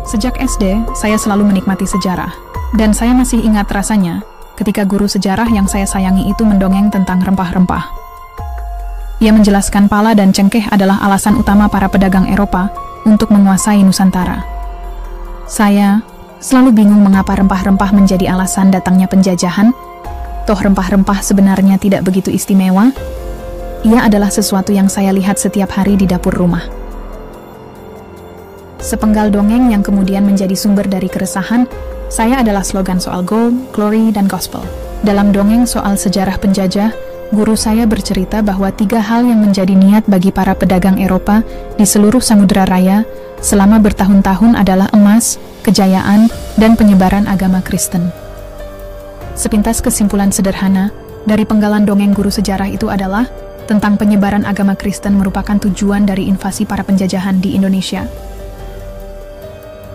Sejak SD, saya selalu menikmati sejarah. Dan saya masih ingat rasanya ketika guru sejarah yang saya sayangi itu mendongeng tentang rempah-rempah. Ia menjelaskan pala dan cengkeh adalah alasan utama para pedagang Eropa untuk menguasai Nusantara. Saya selalu bingung mengapa rempah-rempah menjadi alasan datangnya penjajahan. Toh rempah-rempah sebenarnya tidak begitu istimewa. Ia adalah sesuatu yang saya lihat setiap hari di dapur rumah. Sepenggal dongeng yang kemudian menjadi sumber dari keresahan, saya adalah slogan soal gold, glory, dan gospel. Dalam dongeng soal sejarah penjajah, guru saya bercerita bahwa 3 hal yang menjadi niat bagi para pedagang Eropa di seluruh Samudra Raya selama bertahun-tahun adalah emas, kejayaan, dan penyebaran agama Kristen. Sepintas kesimpulan sederhana dari penggalan dongeng guru sejarah itu adalah tentang penyebaran agama Kristen merupakan tujuan dari invasi para penjajahan di Indonesia.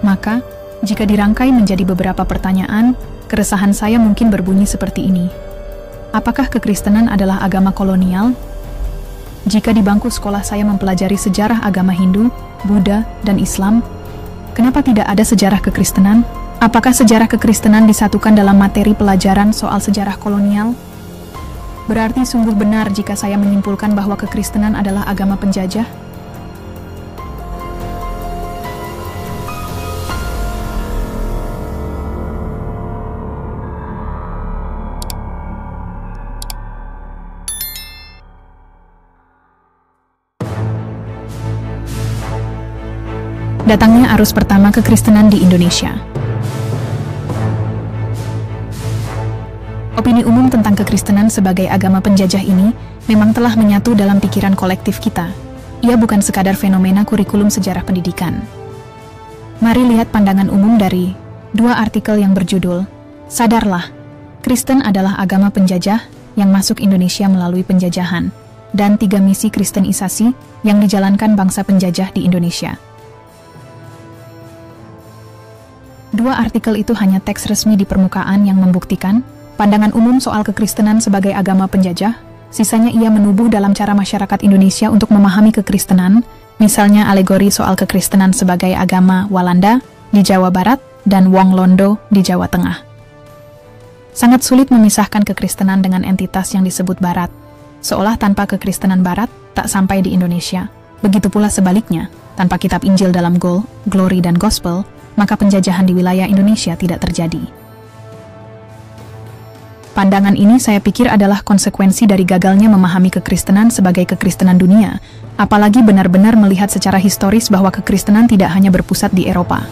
Maka, jika dirangkai menjadi beberapa pertanyaan, keresahan saya mungkin berbunyi seperti ini. Apakah kekristenan adalah agama kolonial? Jika di bangku sekolah saya mempelajari sejarah agama Hindu, Buddha, dan Islam, kenapa tidak ada sejarah kekristenan? Apakah sejarah kekristenan disatukan dalam materi pelajaran soal sejarah kolonial? Berarti sungguh benar jika saya menyimpulkan bahwa kekristenan adalah agama penjajah? Datangnya arus pertama kekristenan di Indonesia. Opini umum tentang kekristenan sebagai agama penjajah ini memang telah menyatu dalam pikiran kolektif kita. Ia bukan sekadar fenomena kurikulum sejarah pendidikan. Mari lihat pandangan umum dari 2 artikel yang berjudul "Sadarlah, Kristen adalah agama penjajah yang masuk Indonesia melalui penjajahan" dan 3 misi kristenisasi yang dijalankan bangsa penjajah di Indonesia. 2 artikel itu hanya teks resmi di permukaan yang membuktikan pandangan umum soal kekristenan sebagai agama penjajah. Sisanya ia menubuh dalam cara masyarakat Indonesia untuk memahami kekristenan, misalnya alegori soal kekristenan sebagai agama Walanda di Jawa Barat dan Wong Londo di Jawa Tengah. Sangat sulit memisahkan kekristenan dengan entitas yang disebut Barat, seolah tanpa kekristenan Barat tak sampai di Indonesia. Begitu pula sebaliknya, tanpa kitab Injil dalam gold, glory, dan gospel, maka penjajahan di wilayah Indonesia tidak terjadi. Pandangan ini saya pikir adalah konsekuensi dari gagalnya memahami kekristenan sebagai kekristenan dunia, apalagi benar-benar melihat secara historis bahwa kekristenan tidak hanya berpusat di Eropa.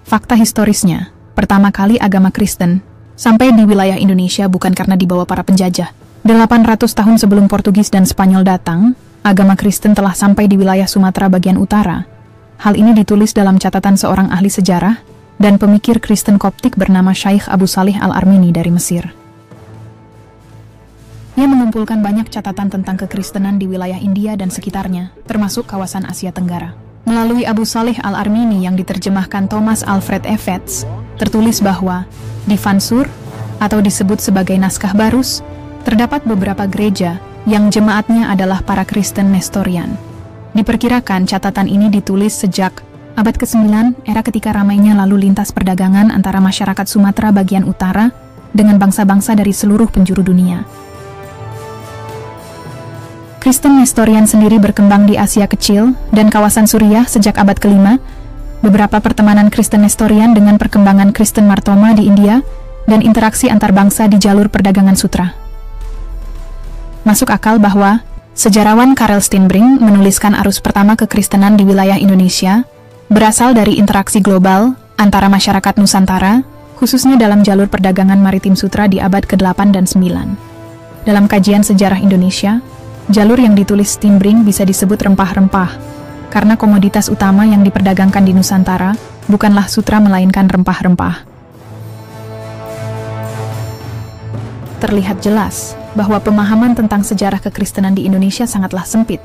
Fakta historisnya, pertama kali agama Kristen sampai di wilayah Indonesia bukan karena dibawa para penjajah. 800 tahun sebelum Portugis dan Spanyol datang, agama Kristen telah sampai di wilayah Sumatera bagian utara. Hal ini ditulis dalam catatan seorang ahli sejarah dan pemikir Kristen Koptik bernama Syaikh Abu Salih Al-Armini dari Mesir. Ia mengumpulkan banyak catatan tentang kekristenan di wilayah India dan sekitarnya, termasuk kawasan Asia Tenggara. Melalui Abu Salih Al-Armini yang diterjemahkan Thomas Alfred Evetts, tertulis bahwa di Fansur, atau disebut sebagai Naskah Barus, terdapat beberapa gereja yang jemaatnya adalah para Kristen Nestorian. Diperkirakan catatan ini ditulis sejak abad ke-9, era ketika ramainya lalu lintas perdagangan antara masyarakat Sumatera bagian utara dengan bangsa-bangsa dari seluruh penjuru dunia. Kristen Nestorian sendiri berkembang di Asia Kecil dan kawasan Suriah sejak abad ke-5, beberapa pertemanan Kristen Nestorian dengan perkembangan Kristen Martoma di India, dan interaksi antar bangsa di jalur perdagangan sutra. Masuk akal bahwa sejarawan Karel Steenbrink menuliskan arus pertama kekristenan di wilayah Indonesia berasal dari interaksi global antara masyarakat Nusantara, khususnya dalam jalur perdagangan maritim sutra di abad ke-8 dan 9. Dalam kajian sejarah Indonesia, jalur yang ditulis Steenbrink bisa disebut rempah-rempah, karena komoditas utama yang diperdagangkan di Nusantara bukanlah sutra melainkan rempah-rempah. Terlihat jelas bahwa pemahaman tentang sejarah kekristenan di Indonesia sangatlah sempit.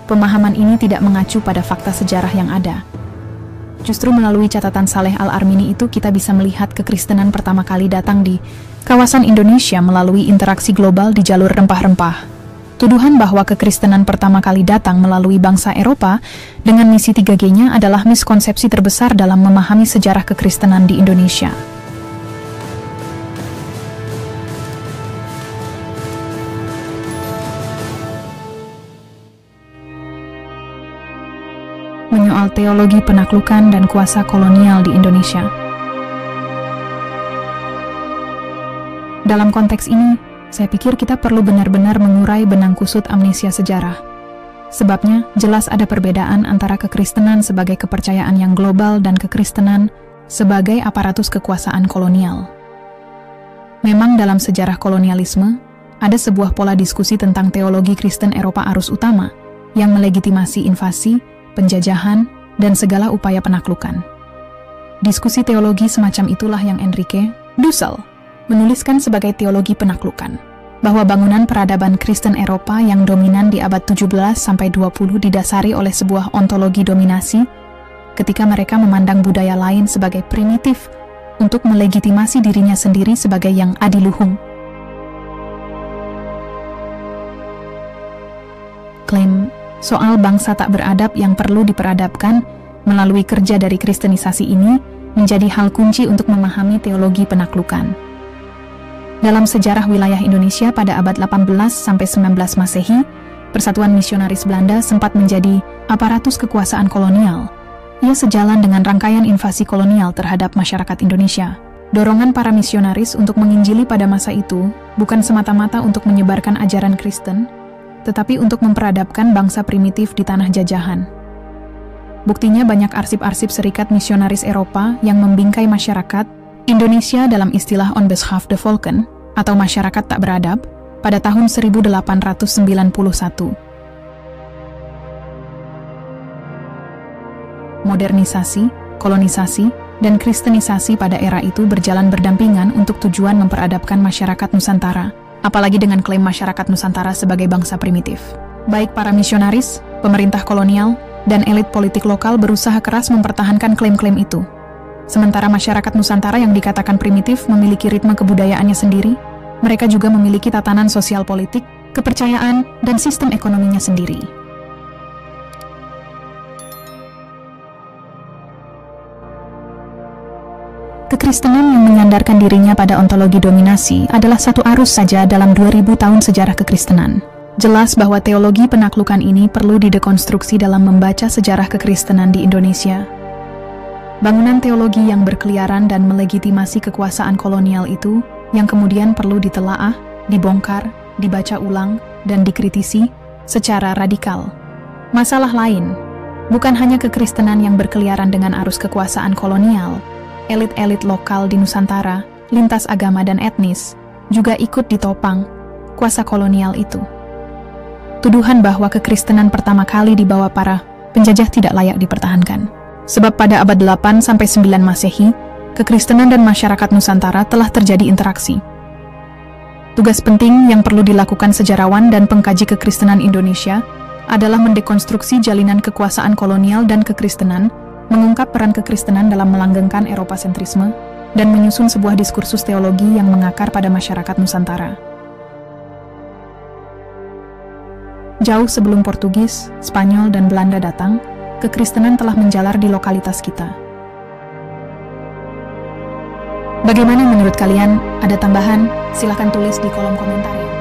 Pemahaman ini tidak mengacu pada fakta sejarah yang ada. Justru melalui catatan Saleh Al-Armini itu kita bisa melihat kekristenan pertama kali datang di kawasan Indonesia melalui interaksi global di jalur rempah-rempah. Tuduhan bahwa kekristenan pertama kali datang melalui bangsa Eropa dengan misi 3G-nya adalah miskonsepsi terbesar dalam memahami sejarah kekristenan di Indonesia. Menyoal teologi penaklukan dan kuasa kolonial di Indonesia. Dalam konteks ini, saya pikir kita perlu benar-benar mengurai benang kusut amnesia sejarah. Sebabnya, jelas ada perbedaan antara kekristenan sebagai kepercayaan yang global dan kekristenan sebagai aparatus kekuasaan kolonial. Memang dalam sejarah kolonialisme, ada sebuah pola diskusi tentang teologi Kristen Eropa arus utama yang melegitimasi invasi, penjajahan, dan segala upaya penaklukan. Diskusi teologi semacam itulah yang Enrique Dussel menuliskan sebagai teologi penaklukan, bahwa bangunan peradaban Kristen Eropa yang dominan di abad 17-20 didasari oleh sebuah ontologi dominasi ketika mereka memandang budaya lain sebagai primitif untuk melegitimasi dirinya sendiri sebagai yang adiluhung. Klaim soal bangsa tak beradab yang perlu diperadabkan melalui kerja dari kristenisasi ini menjadi hal kunci untuk memahami teologi penaklukan. Dalam sejarah wilayah Indonesia pada abad 18-19 Masehi, Persatuan Misionaris Belanda sempat menjadi aparatus kekuasaan kolonial. Ia sejalan dengan rangkaian invasi kolonial terhadap masyarakat Indonesia. Dorongan para misionaris untuk menginjili pada masa itu bukan semata-mata untuk menyebarkan ajaran Kristen, tetapi untuk memperadabkan bangsa primitif di tanah jajahan. Buktinya banyak arsip-arsip serikat misionaris Eropa yang membingkai masyarakat Indonesia dalam istilah Onbeschaafde Volken atau masyarakat tak beradab pada tahun 1891. Modernisasi, kolonisasi, dan kristenisasi pada era itu berjalan berdampingan untuk tujuan memperadabkan masyarakat Nusantara, apalagi dengan klaim masyarakat Nusantara sebagai bangsa primitif. Baik para misionaris, pemerintah kolonial, dan elit politik lokal berusaha keras mempertahankan klaim-klaim itu. Sementara masyarakat Nusantara yang dikatakan primitif memiliki ritme kebudayaannya sendiri, mereka juga memiliki tatanan sosial politik, kepercayaan, dan sistem ekonominya sendiri. Kekristenan yang menyandarkan dirinya pada ontologi dominasi adalah satu arus saja dalam 2000 tahun sejarah kekristenan. Jelas bahwa teologi penaklukan ini perlu didekonstruksi dalam membaca sejarah kekristenan di Indonesia. Bangunan teologi yang berkeliaran dan melegitimasi kekuasaan kolonial itu yang kemudian perlu ditelaah, dibongkar, dibaca ulang, dan dikritisi secara radikal. Masalah lain, bukan hanya kekristenan yang berkeliaran dengan arus kekuasaan kolonial, elit-elit lokal di Nusantara, lintas agama dan etnis, juga ikut ditopang kuasa kolonial itu. Tuduhan bahwa kekristenan pertama kali dibawa para penjajah tidak layak dipertahankan. Sebab pada abad 8-9 Masehi, kekristenan dan masyarakat Nusantara telah terjadi interaksi. Tugas penting yang perlu dilakukan sejarawan dan pengkaji kekristenan Indonesia adalah mendekonstruksi jalinan kekuasaan kolonial dan kekristenan, mengungkap peran kekristenan dalam melanggengkan Eropa-sentrisme, dan menyusun sebuah diskursus teologi yang mengakar pada masyarakat Nusantara. Jauh sebelum Portugis, Spanyol, dan Belanda datang, kekristenan telah menjalar di lokalitas kita. Bagaimana menurut kalian? Ada tambahan? Silakan tulis di kolom komentar ya.